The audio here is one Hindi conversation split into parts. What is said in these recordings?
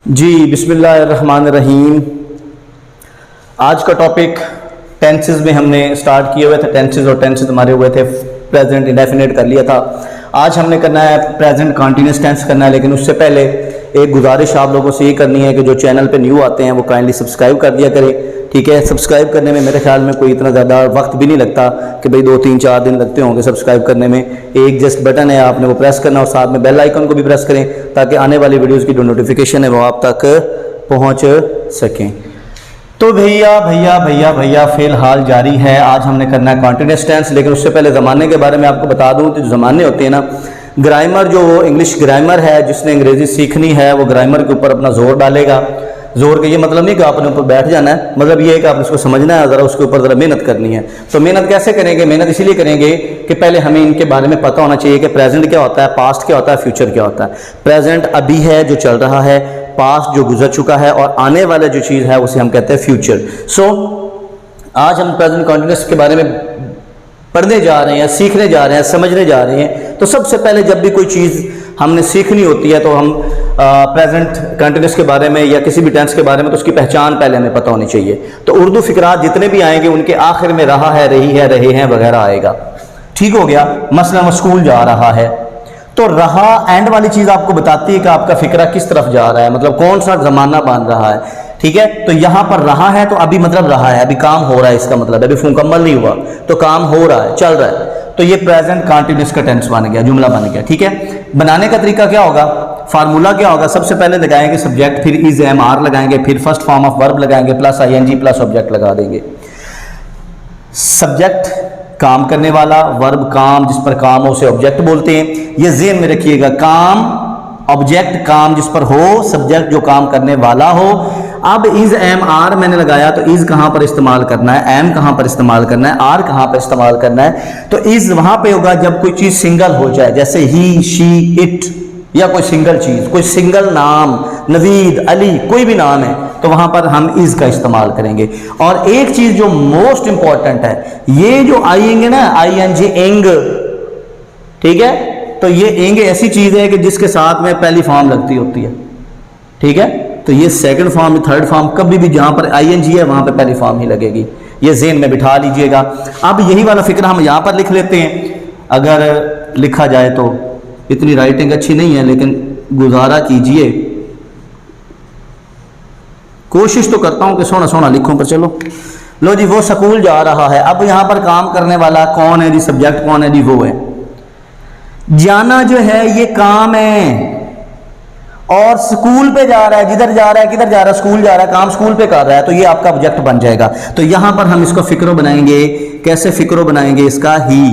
जी बिस्मिल्लाहिर्रहमानिर्रहीम। आज का टॉपिक टेंसेस में हमने स्टार्ट किए हुए थे। टेंसेस और टेंसेस हमारे हुए थे प्रेजेंट इंडेफिनिट कर लिया था। आज हमने करना है प्रेजेंट कंटिन्यूस टेंस करना है, लेकिन उससे पहले एक गुजारिश आप लोगों से ये करनी है कि जो चैनल पे न्यू आते हैं वो काइंडली सब्सक्राइब कर दिया करें। ठीक है, सब्सक्राइब करने में मेरे ख्याल में कोई इतना ज़्यादा वक्त भी नहीं लगता कि भाई 2-3-4 दिन लगते होंगे सब्सक्राइब करने में। एक जस्ट बटन है, आपने वो प्रेस करना और साथ में बेल आइकन को भी प्रेस करें ताकि आने वाली वीडियोज़ की जो नोटिफिकेशन है वो आप तक पहुँच सकें। तो भैया भैया भैया भैया फ़िलहाल जारी है। आज हमने करना है कॉन्टिन्यूस टेंस, लेकिन उससे पहले ज़माने के बारे में आपको बता दूं कि जो ज़माने होते हैं ना, ग्रामर जो इंग्लिश ग्रामर है, जिसने अंग्रेज़ी सीखनी है वो ग्रामर के ऊपर अपना जोर डालेगा। जोर का ये मतलब नहीं कि आपने ऊपर बैठ जाना है, मतलब ये है कि आपने उसको समझना है, ज़रा उसके ऊपर ज़रा मेहनत करनी है। तो मेहनत कैसे करेंगे? मेहनत इसीलिए करेंगे कि पहले हमें इनके बारे में पता होना चाहिए कि प्रेजेंट क्या होता है, पास्ट क्या होता है, फ्यूचर क्या होता है। प्रेजेंट अभी है जो चल रहा है, पास्ट जो गुजर चुका है, और आने वाला जो चीज़ है उसे हम कहते हैं फ्यूचर। सो आज हम प्रेजेंट कंटिन्यूस के बारे में पढ़ने जा रहे हैं, सीखने जा रहे हैं, समझने जा रहे हैं। तो सबसे पहले जब भी कोई चीज़ हमने सीखनी होती है तो हम प्रेजेंट कंटिन्यूस के बारे में या किसी भी टेंस के बारे में तो उसकी पहचान पहले हमें पता होनी चाहिए। तो उर्दू फिकरात जितने भी आएंगे उनके आखिर में रहा है, रही है, रहे हैं वगैरह आएगा। ठीक हो गया। मसलन वो स्कूल जा रहा है तो रहा एंड वाली चीज़ आपको बताती है कि आपका फिक्रा किस तरफ जा रहा है, मतलब कौन सा जमाना बन रहा है। ठीक है, तो यहां पर रहा है तो अभी मतलब रहा है, अभी काम हो रहा है, इसका मतलब अभी मुकम्मल नहीं हुआ तो काम हो रहा है, चल रहा है। तो ये प्रेजेंट कंटिन्यूस का टेंस बन गया, जुमला बन गया। ठीक है, बनाने का तरीका क्या होगा, फार्मूला क्या होगा? सबसे पहले लगाएंगे सब्जेक्ट, फिर इज एम आर लगाएंगे, फिर फर्स्ट फॉर्म ऑफ वर्ब लगाएंगे, प्लस आईएनजी प्लस ऑब्जेक्ट लगा देंगे। सब्जेक्ट काम करने वाला, वर्ब काम, जिस पर काम हो उसे ऑब्जेक्ट बोलते हैं। ये ज़हन में रखिएगा, काम ऑब्जेक्ट, काम जिस पर हो, सब्जेक्ट जो काम करने वाला हो। अब इज एम आर मैंने लगाया तो इज कहां पर इस्तेमाल करना है, एम कहां पर इस्तेमाल करना है, आर कहां पर इस्तेमाल करना है। तो इज वहां पे होगा जब कोई चीज सिंगल हो जाए, जैसे ही, शी, इट, या कोई सिंगल चीज, कोई सिंगल नाम, नवीद, अली, कोई भी नाम है तो वहां पर हम इज का इस्तेमाल करेंगे। और एक चीज जो मोस्ट इंपॉर्टेंट है, ये जो आएंगे ना आई एन जी, एंग, ठीक है, तो ये एंग ऐसी चीज है कि जिसके साथ में पहली फॉर्म लगती होती है। ठीक है, तो ये सेकंड फॉर्म, थर्ड फॉर्म, कभी भी जहां पर आई एन जी है वहां पर पहली फॉर्म ही लगेगी। ये ज़हन में बिठा लीजिएगा। अब यही वाला फिक्र हम यहां पर लिख लेते हैं, अगर लिखा जाए तो। इतनी राइटिंग अच्छी नहीं है लेकिन गुजारा कीजिए, कोशिश तो करता हूं कि सोना सोना लिखूं, पर चलो। लो जी, वो स्कूल जा रहा है। अब यहां पर काम करने वाला कौन है जी? सब्जेक्ट कौन है जी? वो है। जाना जो है ये काम है, और स्कूल पे जा रहा है, जिधर जा रहा है, किधर जा रहा है, स्कूल जा रहा है, काम स्कूल पे कर रहा है, तो ये आपका ऑब्जेक्ट बन जाएगा। तो यहां पर हम इसको फिक्रो बनाएंगे। कैसे फिक्रो बनाएंगे इसका? ही।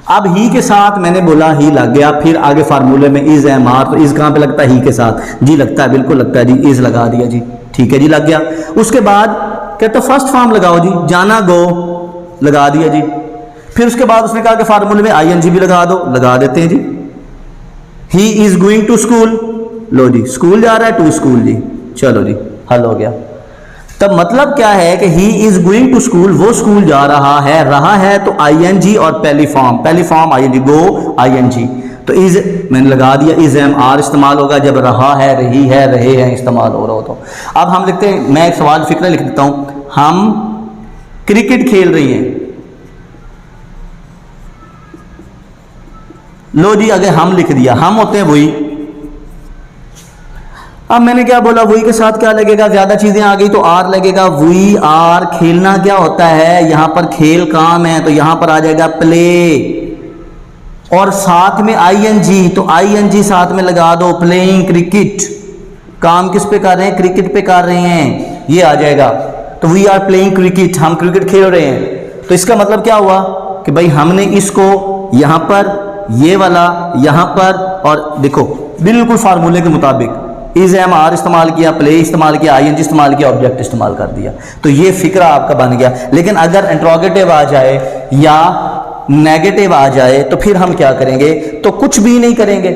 अब ही के साथ मैंने बोला ही लग गया, फिर आगे फार्मूले में इज एम आर, तो इज कहां पे लगता है? ही के साथ। जी लगता है, बिल्कुल लगता है जी, इज लगा दिया जी। ठीक है जी, लग गया। उसके बाद कहते फर्स्ट फॉर्म लगाओ जी, जाना, गो, लगा दिया जी। फिर उसके बाद उसने कहा कि फार्मूले में आईएनजी भी लगा दो, लगा देते हैं जी। He is going to school, लो जी, स्कूल जा रहा है, टू स्कूल जी, चलो जी, हल हो गया। तब मतलब क्या है कि he is going to school, वो स्कूल जा रहा है, रहा है तो आईएनजी और पहली फॉर्म आईएनजी, गो, आईएनजी। तो इज मैंने लगा दिया, इज एम आर इस्तेमाल होगा जब रहा है, रही है, रहे हैं इस्तेमाल हो रहा हो। तो अब हम लिखते हैं, मैं एक सवाल फिक्र लिख देता हूं, हम क्रिकेट खेल रही हैं। लो जी, अगर हम लिख दिया, हम होते हैं वही। अब मैंने क्या बोला, वही के साथ क्या लगेगा? ज्यादा चीजें आ गई तो आर लगेगा। वी आर, खेलना क्या होता है? यहां पर खेल काम है तो यहां पर आ जाएगा प्ले, और साथ में आईएनजी, तो आईएनजी साथ में लगा दो, प्लेइंग क्रिकेट। काम किस पे कर रहे हैं? क्रिकेट पे कर रहे हैं, ये आ जाएगा। तो वी आर प्लेइंग क्रिकेट, हम क्रिकेट खेल रहे हैं। तो इसका मतलब क्या हुआ कि भाई हमने इसको यहां पर, ये वाला यहां पर, और देखो बिल्कुल फार्मूले के मुताबिक इज एम आर इस्तेमाल किया, प्ले इस्तेमाल किया, आईएनजी इस्तेमाल किया, ऑब्जेक्ट इस्तेमाल कर दिया। तो ये फिक्रा आपका बन गया। लेकिन अगर इंट्रोगेटिव आ जाए या नेगेटिव आ जाए तो फिर हम क्या करेंगे? तो कुछ भी नहीं करेंगे।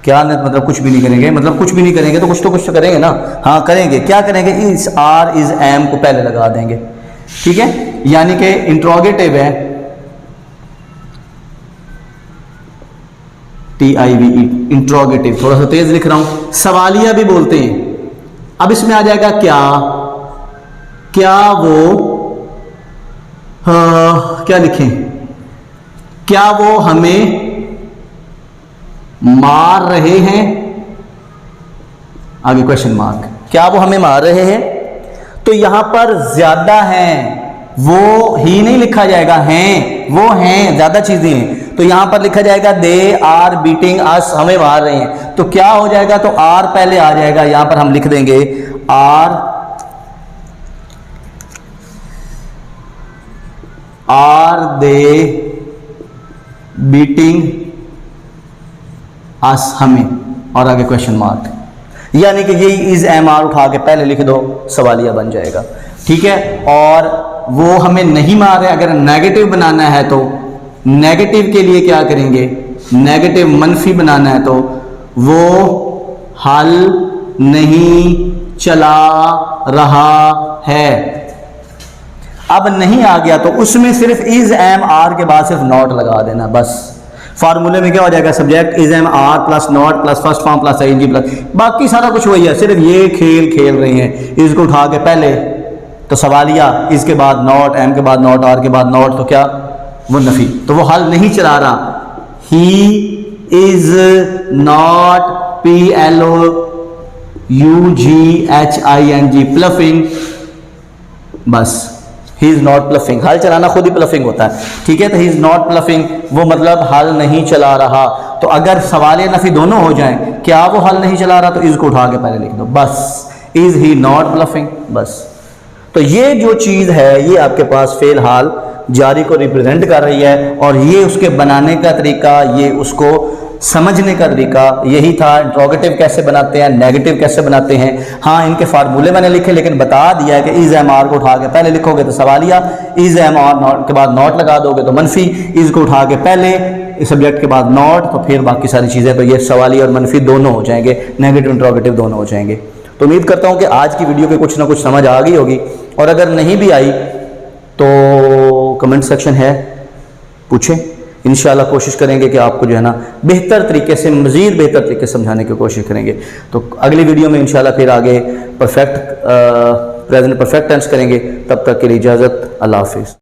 क्या मतलब कुछ भी नहीं करेंगे? मतलब कुछ भी नहीं करेंगे तो कुछ तो करेंगे ना। हाँ करेंगे। क्या करेंगे? इस आर इज एम को पहले लगा देंगे। ठीक है, यानी कि इंट्रोगेटिव है, TIVE, इंट्रोगेटिव, थोड़ा सा तेज लिख रहा हूं, सवालिया भी बोलते हैं। अब इसमें आ जाएगा क्या, क्या वो क्या लिखें, क्या वो हमें मार रहे हैं, आगे क्वेश्चन मार्क, क्या वो हमें मार रहे हैं। तो यहां पर ज्यादा हैं, वो ही नहीं लिखा जाएगा, हैं, वो हैं, ज्यादा चीजें हैं, तो यहां पर लिखा जाएगा दे आर बीटिंग अस, हमें मार रहे हैं। तो क्या हो जाएगा, तो आर पहले आ जाएगा, यहां पर हम लिख देंगे आर दे बीटिंग अस, हमें, और आगे क्वेश्चन मार्क, यानी कि ये इज एम आर उठा के पहले लिख दो, सवालिया बन जाएगा। ठीक है, और वो हमें नहीं मार रहे, अगर नेगेटिव बनाना है तो नेगेटिव के लिए क्या करेंगे, नेगेटिव मनफी बनाना है तो वो हल नहीं चला रहा है। अब नहीं आ गया तो उसमें सिर्फ इज एम आर के बाद सिर्फ नॉट लगा देना, बस। फार्मूले में क्या हो जाएगा, subject is am are plus not plus first form plus ING plus, बाकी सारा कुछ वही है, सिर्फ ये खेल खेल रहे हैं। इसको उठा के पहले तो सवालिया, इसके बाद नॉट, एम के बाद नॉट, आर के बाद नॉट, तो क्या वो नफी, तो वो हल नहीं चला रहा। He is not PLUGHING ploughing, बस ही इज नॉट प्लफिंग, हल चलाना खुद ही प्लफिंग होता है। ठीक है, तो ही इज नॉट प्लफिंग, वो मतलब हल नहीं चला रहा। तो अगर सवाल या नफी दोनों हो जाएं, क्या वो हल नहीं चला रहा, तो इसको उठा के पहले लिख दो, बस इज ही नॉट प्लफिंग, बस। तो ये जो चीज है ये आपके पास फेल हाल जारी को रिप्रेजेंट कर रही है, और ये उसके बनाने का तरीका, ये उसको समझने का तरीका यही था। इंट्रोगेटिव कैसे बनाते हैं, नेगेटिव कैसे बनाते हैं, हाँ इनके फार्मूले मैंने लिखे, लेकिन बता दिया है कि इज एम आर को उठा के पहले लिखोगे तो सवालिया, इज एम आर नॉट के बाद नॉट लगा दोगे तो मनफी, इज को उठा के पहले सब्जेक्ट के बाद नॉट, तो फिर बाकी सारी चीज़ें, तो ये सवालिया और मनफी दोनों हो जाएंगे, नेगेटिव इंट्रोगेटिव दोनों हो जाएंगे। तो उम्मीद करता हूँ कि आज की वीडियो के कुछ ना कुछ समझ आ गई होगी, और अगर नहीं भी आई तो कमेंट सेक्शन है, पूछें, इंशाल्लाह कोशिश करेंगे कि आपको जो है ना बेहतर तरीके से, मज़ीद बेहतर तरीके से समझाने की कोशिश करेंगे। तो अगली वीडियो में इंशाल्लाह फिर आगे प्रेजेंट परफेक्ट टेंस करेंगे। तब तक के लिए इजाज़त, अल्लाह हाफिज़।